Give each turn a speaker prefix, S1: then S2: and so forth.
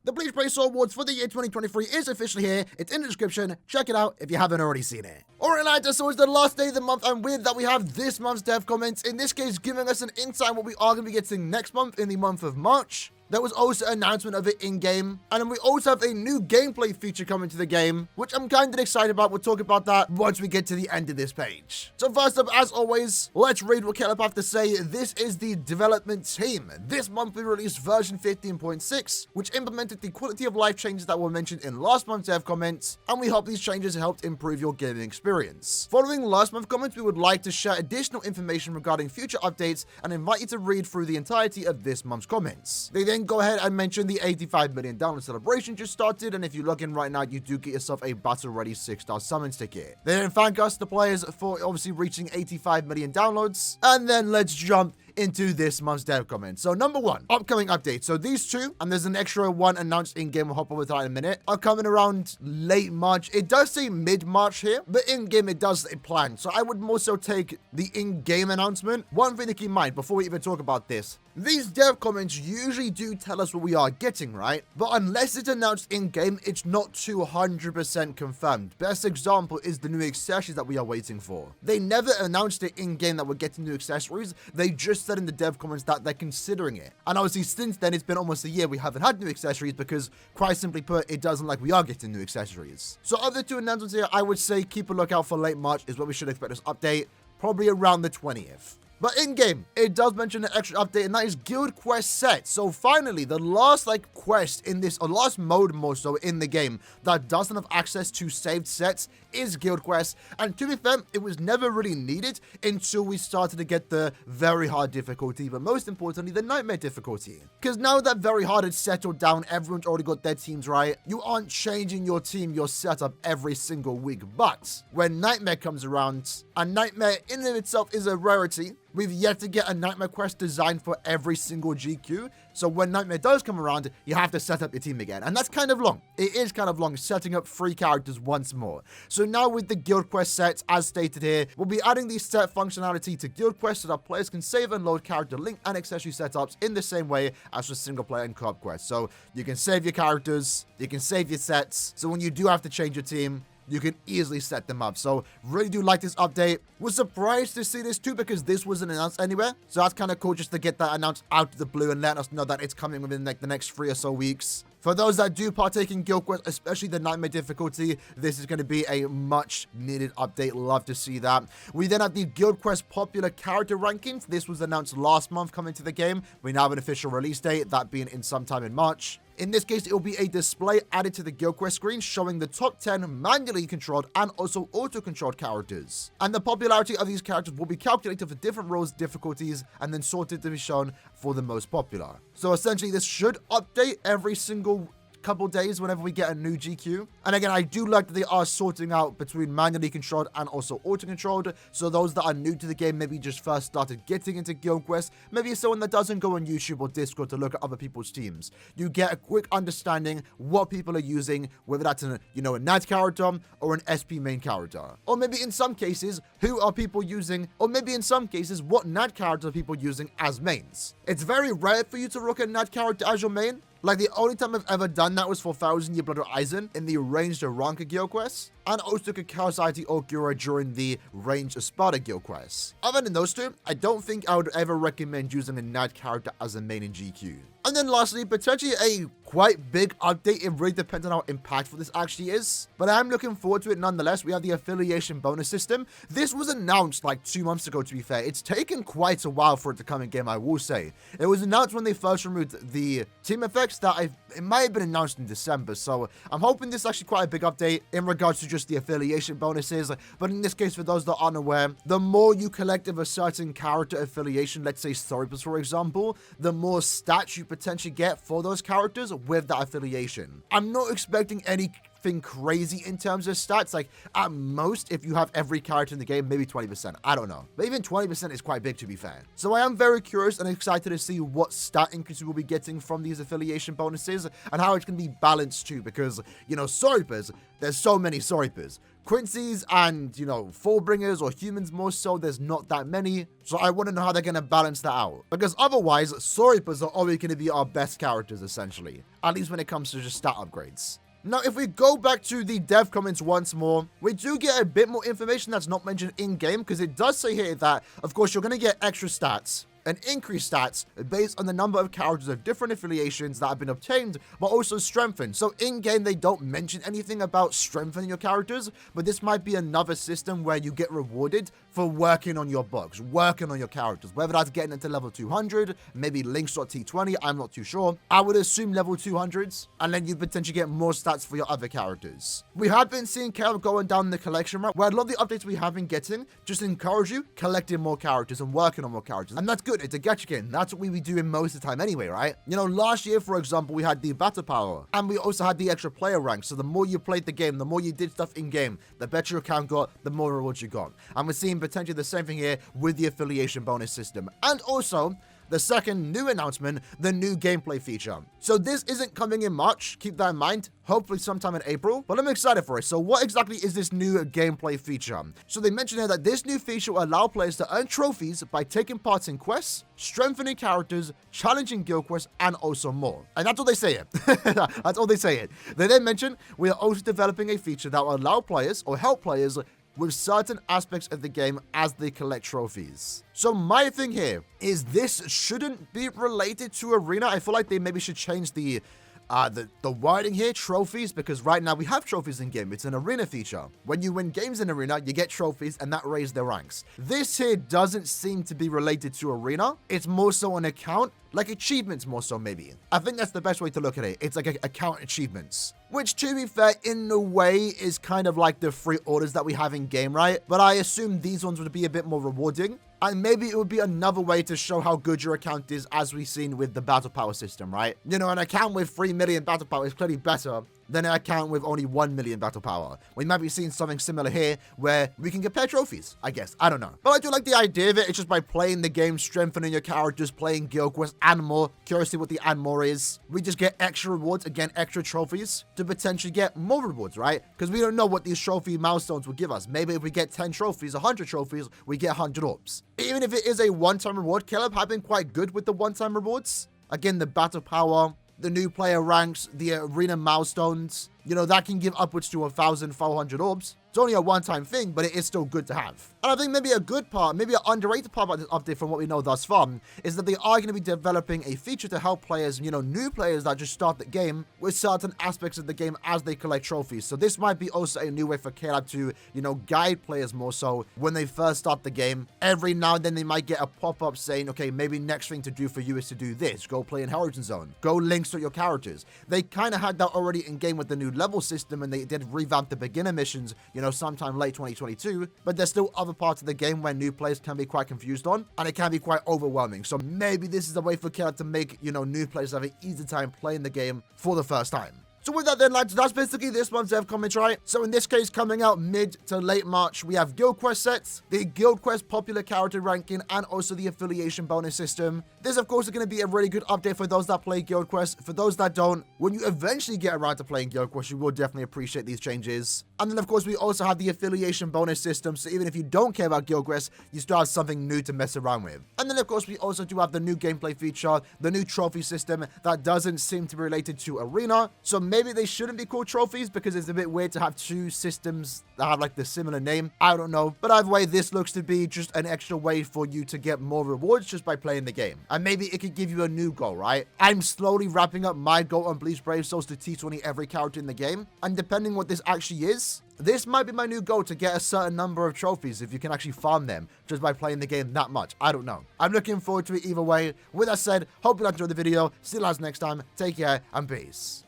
S1: The Bleach Player Awards for the year 2023 is officially here. It's in the description. Check it out if you haven't already seen it. Alright lads, so it's the last day of the month, and with that we have this month's dev comments, in this case giving us an insight on what we are going to be getting next month in the month of March. There was also an announcement of it in-game, and then we also have a new gameplay feature coming to the game, which I'm kind of excited about. We'll talk about that once we get to the end of this page. So first up, as always, let's read what Caleb have to say. This is the development team. This month we released version 15.6, which implemented the quality of life changes that were mentioned in last month's dev comments, and we hope these changes helped improve your gaming experience. Following last month's comments, we would like to share additional information regarding future updates and invite you to read through the entirety of this month's comments. They then go ahead and mention the 85 million download celebration just started, and if you log in right now, you do get yourself a battle ready 6-star summons ticket. They then thank us, the players, for obviously reaching 85 million downloads, and then let's jump into this month's dev comments. So number one, upcoming updates. So these two, and there's an extra one announced in-game, we'll hop over that in a minute, are coming around late March. It does say mid-March here, but in-game it does say planned. So I would more so take the in-game announcement. One thing to keep in mind before we even talk about this, these dev comments usually do tell us what we are getting, right? But unless it's announced in-game, it's not 200% confirmed. Best example is the new accessories that we are waiting for. They never announced it in-game that we're getting new accessories. They just said in the dev comments that they're considering it. And obviously since then, it's been almost a year we haven't had new accessories because, quite simply put, it doesn't like we are getting new accessories. So other two announcements here, I would say keep a lookout for late March is what we should expect this update, probably around the 20th. But in-game, it does mention an extra update, and that is Guild Quest sets. So finally, the last quest in this, or last mode more so in the game that doesn't have access to saved sets is Guild Quest. And to be fair, it was never really needed until we started to get the very hard difficulty, but most importantly, the nightmare difficulty. Because now that very hard is settled down, everyone's already got their teams right, you aren't changing your team, your setup every single week. But when nightmare comes around, and nightmare in and of itself is a rarity, we've yet to get a nightmare quest designed for every single GQ. So when nightmare does come around, you have to set up your team again. And that's kind of long. It is kind of long, setting up 3 characters once more. So now with the Guild Quest sets, as stated here, we'll be adding the set functionality to Guild Quest so that players can save and load character link and accessory setups in the same way as for single player and co-op quests. So you can save your characters, you can save your sets. So when you do have to change your team, you can easily set them up. So really do like this update. Was surprised to see this too because this wasn't announced anywhere. So that's kind of cool just to get that announced out of the blue and let us know that it's coming within the next 3 or so weeks. For those that do partake in Guild Quest, especially the nightmare difficulty, this is going to be a much needed update. Love to see that. We then have the Guild Quest popular character rankings. This was announced last month coming to the game. We now have an official release date, that being in sometime in March. In this case, it will be a display added to the Guild Quest screen showing the top 10 manually controlled and also auto-controlled characters. And the popularity of these characters will be calculated for different roles, difficulties, and then sorted to be shown for the most popular. So essentially, this should update every single couple days whenever we get a new GQ. And again, I do like that they are sorting out between manually controlled and also auto-controlled. So those that are new to the game, maybe just first started getting into Guild Quest, maybe someone that doesn't go on YouTube or Discord to look at other people's teams. You get a quick understanding what people are using, whether that's a NAD character or an SP main character. Or maybe in some cases, who are people using, or maybe in some cases, what NAD character are people using as mains. It's very rare for you to rock a NAD character as your main. Like, the only time I've ever done that was for 1000 Year Blood of Aizen in the Ranged Aranka Guild Quest, and also Kakao Society Ogura during the Ranged Espada Guild Quest. Other than those two, I don't think I would ever recommend using a NAD character as a main in GQ. And then lastly, potentially a quite big update. It really depends on how impactful this actually is, but I'm looking forward to it nonetheless. We have the Affiliation bonus system. This was announced like 2 months ago, to be fair. It's taken quite a while for it to come in game, I will say. It was announced when they first removed the team effects that it might have been announced in December, so I'm hoping this is actually quite a big update in regards to just the affiliation bonuses. But in this case, for those that aren't aware, the more you collect of a certain character affiliation, let's say Storypus for example, the more stats you potentially get for those characters with that affiliation. I'm not expecting any nothing crazy in terms of stats. Like, at most, if you have every character in the game, maybe 20%. I don't know. But even 20% is quite big, to be fair. So I am very curious and excited to see what stat increases we'll be getting from these affiliation bonuses and how it's going to be balanced too, because, you know, Soripers, there's so many Soripers. Quincy's and, you know, Fullbringers or humans more so, there's not that many. So I want to know how they're going to balance that out. Because otherwise, Soripers are always going to be our best characters, essentially. At least when it comes to just stat upgrades. Now, if we go back to the dev comments once more, we do get a bit more information that's not mentioned in-game, because it does say here that, of course, you're going to get extra stats and increased stats based on the number of characters of different affiliations that have been obtained, but also strengthened. So in-game, they don't mention anything about strengthening your characters, but this might be another system where you get rewarded for working on your books, working on your characters, whether that's getting into level 200, maybe Links.T20, I'm not too sure. I would assume level 200s, and then you potentially get more stats for your other characters. We have been seeing Caleb going down the collection route, where a lot of the updates we have been getting just encourage you collecting more characters and working on more characters, and that's good. It's a gacha game. That's what we be doing most of the time anyway, right? You know, last year, for example, we had the battle power, and we also had the extra player rank. So the more you played the game, the more you did stuff in game, the better your account got, the more rewards you got. And we're seeing potentially the same thing here with the affiliation bonus system. And also, the second new announcement, the new gameplay feature. So this isn't coming in March, keep that in mind, hopefully sometime in April, but I'm excited for it. So what exactly is this new gameplay feature? So they mentioned here that this new feature will allow players to earn trophies by taking part in quests, strengthening characters, challenging guild quests, and also more. And that's all they say it. That's all they say it. They then mention we are also developing a feature that will allow players or help players with certain aspects of the game as they collect trophies. So my thing here is this shouldn't be related to Arena. I feel like they maybe should change the wording here, trophies, because right now we have trophies in game. It's an arena feature. When you win games in arena, you get trophies and that raises their ranks. This here doesn't seem to be related to arena. It's more so an account, like achievements more so maybe. I think that's the best way to look at it. It's like account achievements, which to be fair, in a way is kind of like the free orders that we have in game, right? But I assume these ones would be a bit more rewarding. And maybe it would be another way to show how good your account is, as we've seen with the battle power system, right? You know, an account with 3 million battle power is clearly better than an account with only 1 million battle power. We might be seeing something similar here where we can compare trophies, I guess. I don't know. But I do like the idea of it. It's just by playing the game, strengthening your characters, playing guild quests, and more. Curious to see what the and more is. We just get extra rewards, again, extra trophies to potentially get more rewards, right? Because we don't know what these trophy milestones will give us. Maybe if we get 10 trophies, 100 trophies, we get 100 orbs. Even if it is a one-time reward, Caleb have been quite good with the one-time rewards. Again, the battle power, the new player ranks, the arena milestones, you know, that can give upwards to 1,400 orbs. It's only a one-time thing, but it is still good to have. And I think maybe a good part, maybe an underrated part about this update from what we know thus far, is that they are going to be developing a feature to help players, you know, new players that just start the game with certain aspects of the game as they collect trophies. So this might be also a new way for Caleb to, you know, guide players more so when they first start the game. Every now and then they might get a pop-up saying, okay, maybe next thing to do for you is to do this. Go play in Horizon Zone. Go links to your characters. They kind of had that already in game with the new level system, and they did revamp the beginner missions, you know, sometime late 2022, but there's still other parts of the game where new players can be quite confused on, and it can be quite overwhelming. So maybe this is a way for Caleb to make, you know, new players have an easy time playing the game for the first time. So with that then, lads, that's basically this month's dev comments, right? So in this case, coming out mid to late March, we have Guild Quest sets, the Guild Quest popular character ranking, and also the affiliation bonus system. This, of course, is going to be a really good update for those that play Guild Quest. For those that don't, when you eventually get around to playing Guild Quest, you will definitely appreciate these changes. And then, of course, we also have the affiliation bonus system, so even if you don't care about Guild Quest, you still have something new to mess around with. And then, of course, we also do have the new gameplay feature, the new trophy system that doesn't seem to be related to Arena, so maybe they shouldn't be called trophies because it's a bit weird to have two systems that have like the similar name. I don't know, but either way, this looks to be just an extra way for you to get more rewards just by playing the game. And maybe it could give you a new goal, right? I'm slowly wrapping up my goal on Bleach Brave Souls to T20 every character in the game, and depending what this actually is, this might be my new goal to get a certain number of trophies if you can actually farm them just by playing the game that much. I don't know. I'm looking forward to it either way. With that said, hope you enjoyed the video. See you guys next time. Take care and peace.